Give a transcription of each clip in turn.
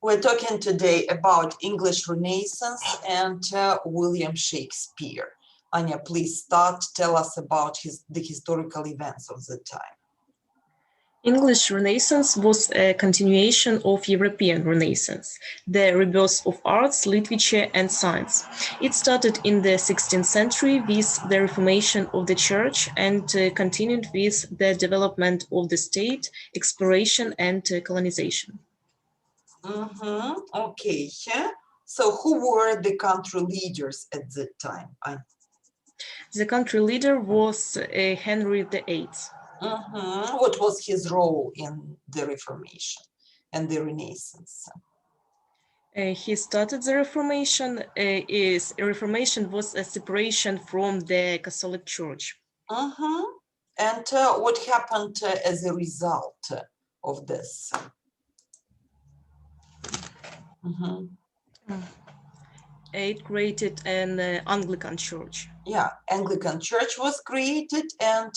We're talking today about English Renaissance and William Shakespeare. Anya, please start. Tell us about the historical events of the time. English Renaissance was a continuation of European Renaissance, the rebirth of arts, literature, and science. It started in the 16th century with the Reformation of the Church and continued with the development of the state, exploration, and colonization. Okay. So who were the country leaders at that time? The country leader was Henry VIII. What was his role in the Reformation and the Renaissance? He started the Reformation. Reformation was a separation from the Catholic Church. And what happened as a result of this? It created an Anglican church. Yeah, Anglican church was created, and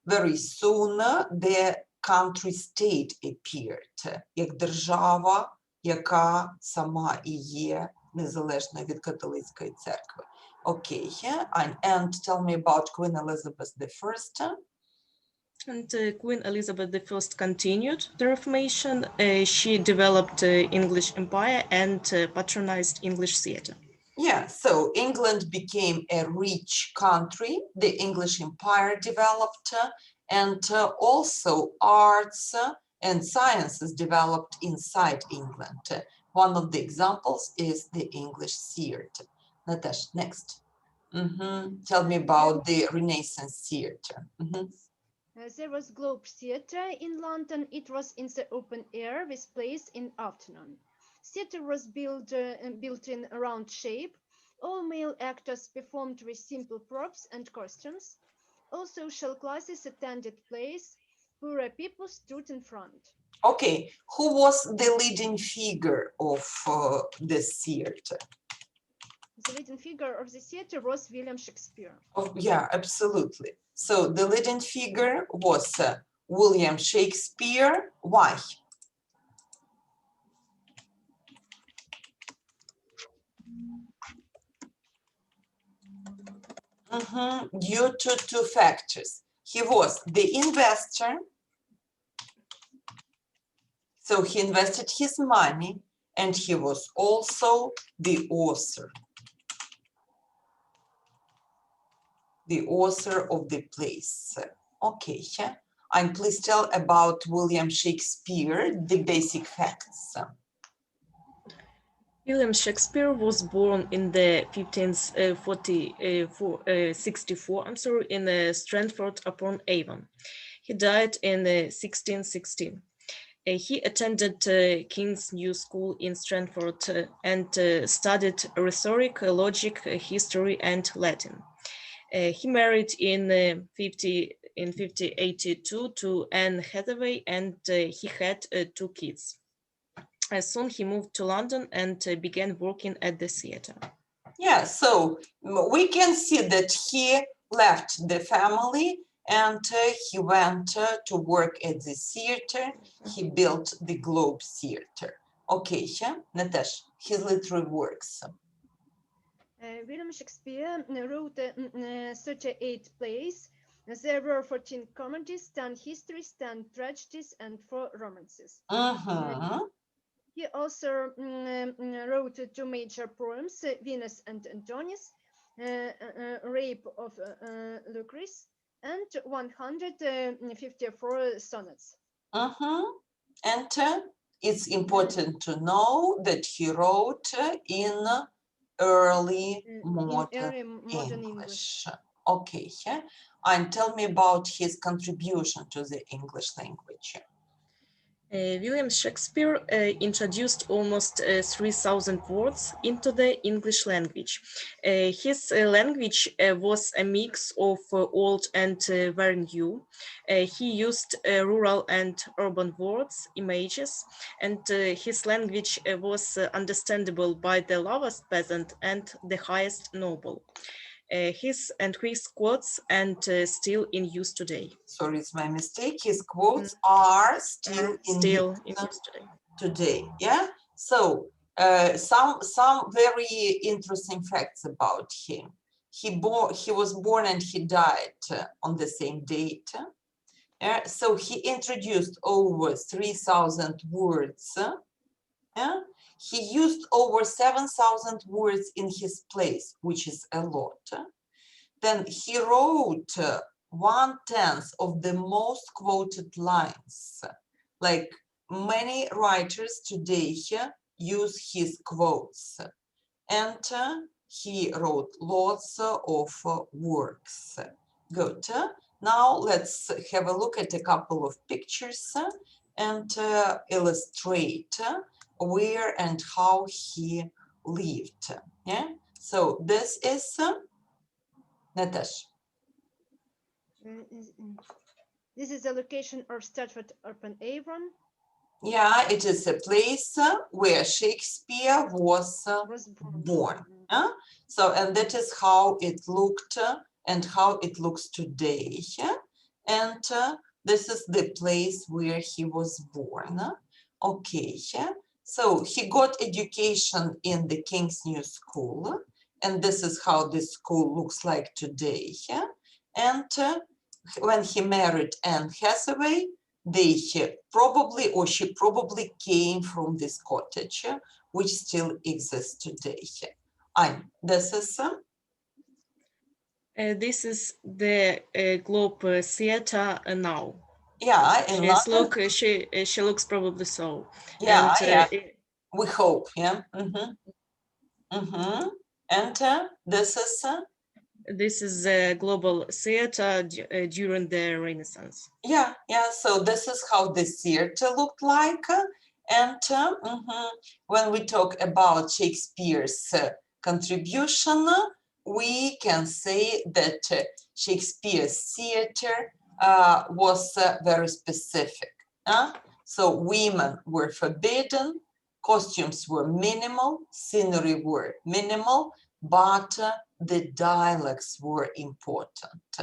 very soon the country state appeared, як держава, яка сама і є незалежна від католицької церкви. Okay, and tell me about Queen Elizabeth I. And Queen Elizabeth I continued the Reformation. She developed English empire and patronized English theater. Yeah, so England became a rich country, the English empire developed, and also arts and sciences developed inside England. One of the examples is the English theater. Natasha, next. Tell me about the Renaissance theater. There was Globe Theatre in London. It was in the open air with plays in afternoon. Theatre was built in a round shape. All male actors performed with simple props and costumes. All social classes attended plays. Poorer people stood in front. Okay, who was the leading figure of this theatre? The leading figure of the theatre was William Shakespeare. Oh, yeah, absolutely. So the leading figure was William Shakespeare. Why? Due to two factors. He was the investor, so he invested his money, and he was also the author of the plays. Okay, and please tell about William Shakespeare, the basic facts. William Shakespeare was born in the 1564, in Stratford upon Avon. He died in 1616. He attended King's New School in Stratford and studied rhetoric, logic, history, and Latin. He married in 1582 to Anne Hathaway, and he had 2 kids. Soon he moved to London and began working at the theater. Yeah, so we can see that he left the family and he went to work at the theater. He built the Globe Theater. Okay, Natasha, his literary works. William Shakespeare wrote 38 plays. There were 14 comedies, 10 histories, 10 tragedies, and 4 romances. He also wrote 2 major poems, Venus and Adonis, Rape of Lucrece, and 154 sonnets. And it's important to know that he wrote in early modern English. Okay, and tell me about his contribution to the English language. William Shakespeare introduced almost 3,000 words into the English language. His language was a mix of old and very new. He used rural and urban words, images, and his language was understandable by the lowest peasant and the highest noble. His quotes and still in use today. Sorry, it's my mistake. His quotes are still in use today. today. Yeah. So some very interesting facts about him. He was born and he died on the same date. So he introduced over 3,000 words. He used over 7,000 words in his plays, which is a lot. Then he wrote 1/10 of the most quoted lines. Like many writers today use his quotes. And he wrote lots of works. Good. Now let's have a look at a couple of pictures and illustrate where and how he lived. Yeah. So this is Natasha. This is the location of Stratford-upon-Avon. Yeah, it is a place where Shakespeare was born. So, and that is how it looked and how it looks today. And this is the place where he was born. Okay, so he got education in the King's New School, and this is how this school looks like today. And when he married Anne Hathaway, they probably, or she probably came from this cottage, which still exists today. And this is the Globe Theatre now. yeah, in London. She looks probably so. Yeah, And, yeah. We hope, yeah. And this is the Global Theatre during the Renaissance. Yeah, yeah. So this is how the theater looked like. And when we talk about Shakespeare's contribution, we can say that Shakespeare's theater was very specific. So women were forbidden, costumes were minimal, scenery were minimal, but the dialects were important.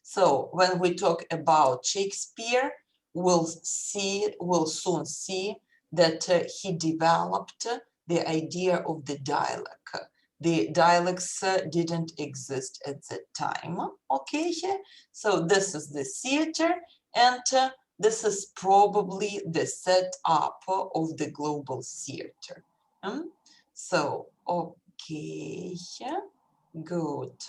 So when we talk about Shakespeare, we'll soon see that he developed the idea of the dialect. The dialects didn't exist at that time. Okay, so this is the theater, and this is probably the setup of the global theater. So, okay, good.